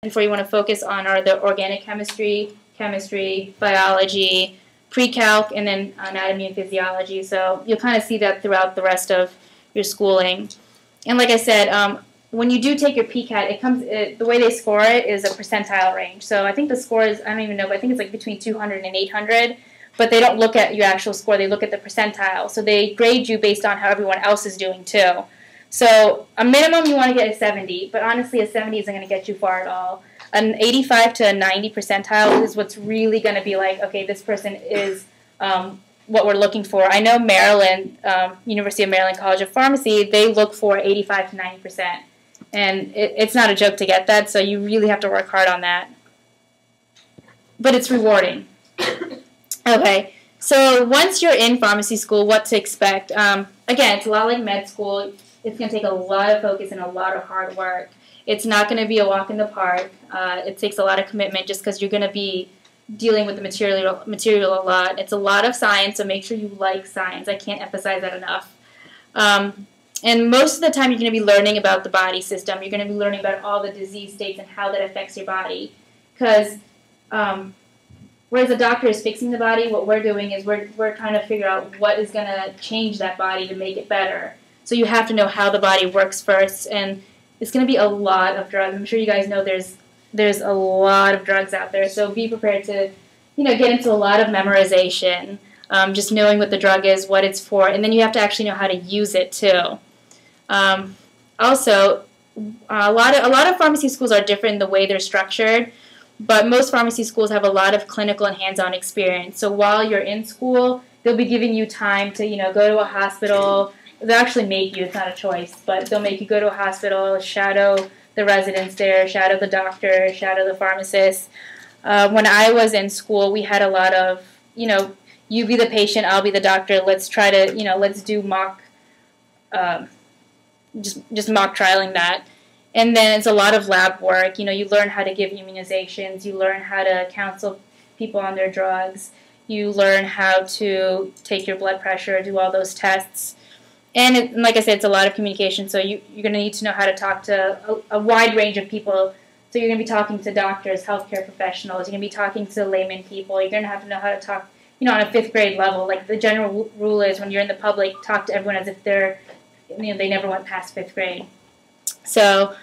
before you want to focus on are the organic chemistry, biology, pre-calc, and then anatomy and physiology. So you'll kind of see that throughout the rest of your schooling. And like I said, when you do take your PCAT, the way they score it is a percentile range. So I think the score is, I don't even know, but I think it's like between 200 and 800. But they don't look at your actual score, they look at the percentile. So they grade you based on how everyone else is doing too. So a minimum you want to get a 70, but honestly a 70 isn't going to get you far at all. An 85 to a 90 percentile is what's really going to be like, okay, this person is what we're looking for. I know Maryland, University of Maryland College of Pharmacy, they look for 85 to 90%. And it's not a joke to get that, so you really have to work hard on that. But it's rewarding. Okay, so once you're in pharmacy school, what to expect? Again, it's a lot like med school. It's going to take a lot of focus and a lot of hard work. It's not going to be a walk in the park. It takes a lot of commitment just because you're going to be dealing with the material a lot. It's a lot of science, so make sure you like science. I can't emphasize that enough. And most of the time you're going to be learning about the body system. You're going to be learning about all the disease states and how that affects your body. Because whereas a doctor is fixing the body, what we're doing is we're trying to figure out what is going to change that body to make it better. So you have to know how the body works first, and it's going to be a lot of drugs. I'm sure you guys know there's a lot of drugs out there, so be prepared to get into a lot of memorization, just knowing what the drug is, what it's for, and then you have to actually know how to use it too. Also, a lot of pharmacy schools are different in the way they're structured, but most pharmacy schools have a lot of clinical and hands-on experience. So while you're in school, they'll be giving you time to go to a hospital. They'll actually make you, it's not a choice, but they'll make you go to a hospital, shadow the residents there, shadow the doctor, shadow the pharmacist. When I was in school, we had a lot of, you be the patient, I'll be the doctor, let's try to, let's do mock, just mock trialing that. And then it's a lot of lab work. You learn how to give immunizations, you learn how to counsel people on their drugs, you learn how to take your blood pressure, do all those tests. And like I said, it's a lot of communication, so you're going to need to know how to talk to a wide range of people. So you're going to be talking to doctors, healthcare professionals, you're going to be talking to layman people, you're going to have to know how to talk, on a 5th grade level. Like the general rule is when you're in the public, talk to everyone as if they never went past 5th grade. So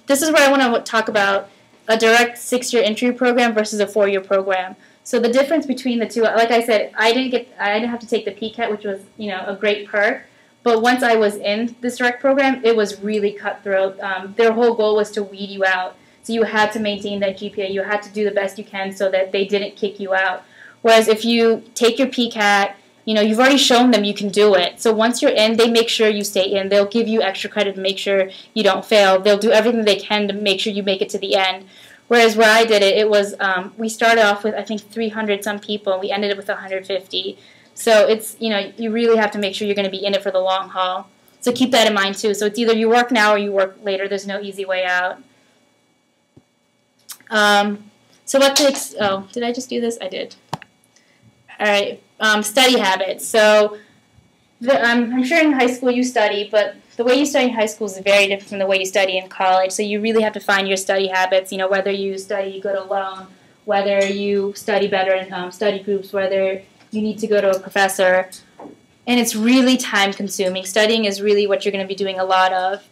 this is where I want to talk about a direct 6-year entry program versus a 4-year program. So the difference between the two, like I said, I didn't have to take the PCAT, which was a great perk. But once I was in this direct program, it was really cutthroat. Their whole goal was to weed you out. So you had to maintain that GPA. You had to do the best you can so that they didn't kick you out. Whereas if you take your PCAT, you've already shown them you can do it. So once you're in, they make sure you stay in. They'll give you extra credit to make sure you don't fail. They'll do everything they can to make sure you make it to the end. Whereas where I did it, it was, we started off with, I think, 300 some people, and we ended up with 150. So it's, you really have to make sure you're going to be in it for the long haul. So keep that in mind too. So it's either you work now or you work later. There's no easy way out. So what to, did I just do this? I did. All right, study habits. So I'm sure in high school you study, but the way you study in high school is very different from the way you study in college. So you really have to find your study habits, whether you study good alone, whether you study better in study groups, whether you need to go to a professor. And it's really time consuming. Studying is really what you're going to be doing a lot of.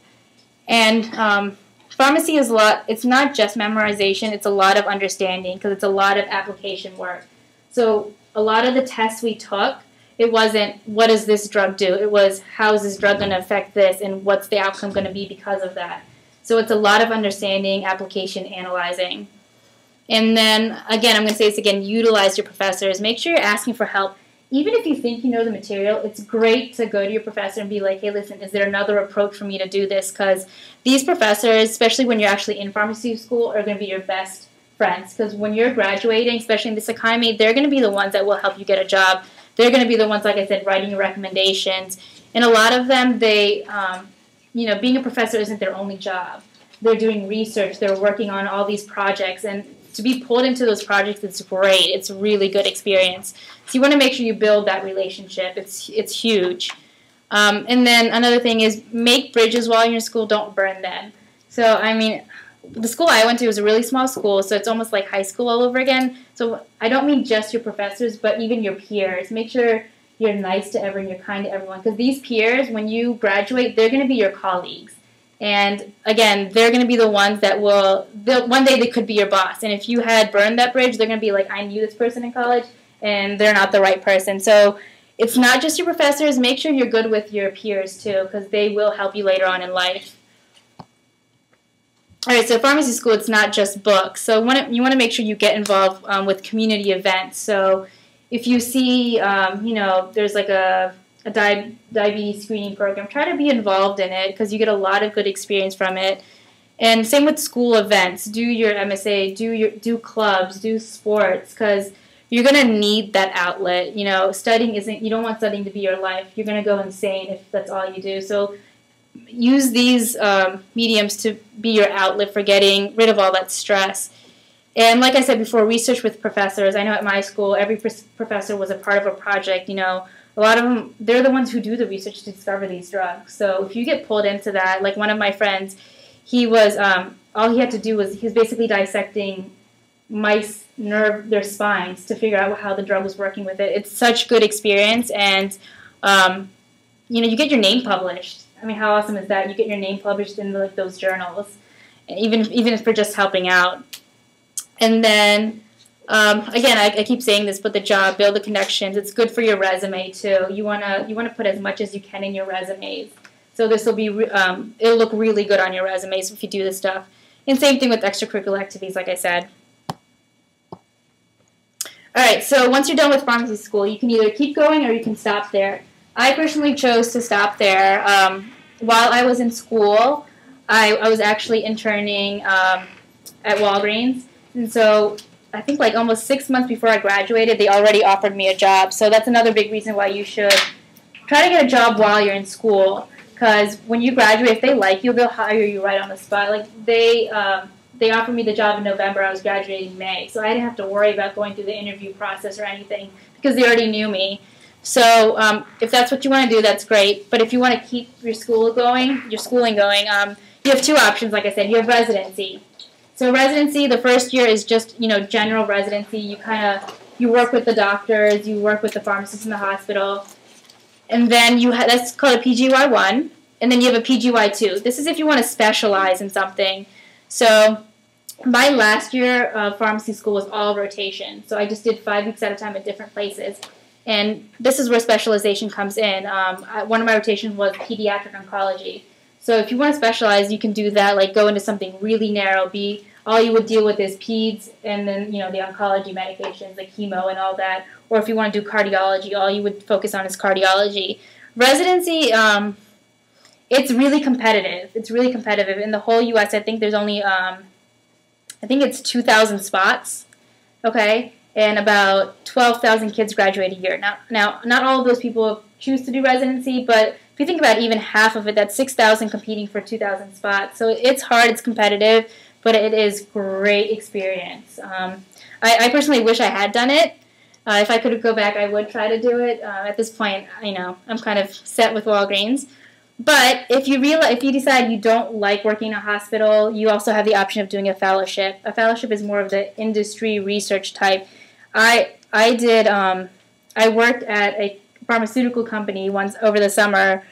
And pharmacy is it's not just memorization, it's a lot of understanding because it's a lot of application work. So a lot of the tests we took, it wasn't, what does this drug do? It was, how is this drug going to affect this, and what's the outcome going to be because of that? So it's a lot of understanding, application, analyzing. And then, again, I'm going to say this again, utilize your professors. Make sure you're asking for help. Even if you think you know the material, it's great to go to your professor and be like, hey, listen, is there another approach for me to do this? Because these professors, especially when you're actually in pharmacy school, are going to be your best friends. Because when you're graduating, especially in this economy, they're going to be the ones that will help you get a job. They're going to be the ones, like I said, writing your recommendations. And a lot of them, they, being a professor isn't their only job. They're doing research. They're working on all these projects. And to be pulled into those projects, it's great. It's a really good experience. So you want to make sure you build that relationship. It's huge. And then another thing is make bridges while you're in school. Don't burn them. So, I mean, the school I went to was a really small school, so it's almost like high school all over again. So I don't mean just your professors, but even your peers. Make sure you're nice to everyone, you're kind to everyone, because these peers, when you graduate, they're going to be your colleagues. And again, they're going to be the ones that one day they could be your boss. And if you had burned that bridge, they're going to be like, I knew this person in college, and they're not the right person. So it's not just your professors. Make sure you're good with your peers too, because they will help you later on in life. All right, so pharmacy school, it's not just books. So you want to make sure you get involved with community events. So if you see, there's like a diabetes screening program, try to be involved in it because you get a lot of good experience from it. And same with school events. Do your MSA, do clubs, do sports, because you're going to need that outlet. Studying you don't want studying to be your life. You're going to go insane if that's all you do. So use these mediums to be your outlet for getting rid of all that stress. And like I said before, research with professors. I know at my school, every professor was a part of a project. A lot of them, they're the ones who do the research to discover these drugs. So if you get pulled into that, like one of my friends, he was, all he had to do was, he was basically dissecting mice their spines to figure out how the drug was working with it. It's such good experience, and you get your name published. I mean, how awesome is that? You get your name published in like those journals, even if for just helping out. And then again, I keep saying this, but the job, build the connections. It's good for your resume too. You wanna put as much as you can in your resumes. So this will be it'll look really good on your resumes if you do this stuff. And same thing with extracurricular activities, like I said. All right, so once you're done with pharmacy school, you can either keep going or you can stop there. I personally chose to stop there. While I was in school, I was actually interning at Walgreens, and so I think like almost 6 months before I graduated, they already offered me a job. So that's another big reason why you should try to get a job while you're in school, because when you graduate, if they like you, they'll hire you right on the spot. Like they offered me the job in November. I was graduating in May, so I didn't have to worry about going through the interview process or anything because they already knew me. So if that's what you want to do, that's great. But if you want to keep your schooling going, you have two options. Like I said, you have residency. So residency, the first year is just general residency. You work with the doctors, you work with the pharmacists in the hospital, and then that's called a PGY1, and then you have a PGY2. This is if you want to specialize in something. So my last year of pharmacy school was all rotation. So I just did 5 weeks at a time at different places. And this is where specialization comes in. One of my rotations was pediatric oncology. So if you want to specialize, you can do that, like go into something really narrow. All you would deal with is peds and then, the oncology medications, like chemo and all that. Or if you want to do cardiology, all you would focus on is cardiology. Residency, it's really competitive. It's really competitive. In the whole U.S., I think there's only, I think it's 2,000 spots, okay? And about 12,000 kids graduate a year. Now, not all of those people choose to do residency, but if you think about even half of it, that's 6,000 competing for 2,000 spots. So it's hard, it's competitive, but it is great experience. I personally wish I had done it. If I could go back, I would try to do it. At this point, I'm kind of set with Walgreens. But if you decide you don't like working in a hospital, you also have the option of doing a fellowship. A fellowship is more of the industry research type. I worked at a pharmaceutical company once over the summer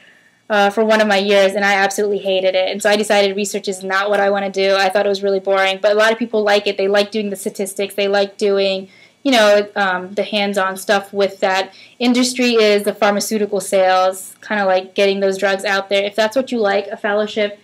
for one of my years, and I absolutely hated it. And so I decided research is not what I want to do. I thought it was really boring, but a lot of people like it. They like doing the statistics. They like doing, the hands-on stuff with that. Industry is the pharmaceutical sales, kind of like getting those drugs out there. If that's what you like, a fellowship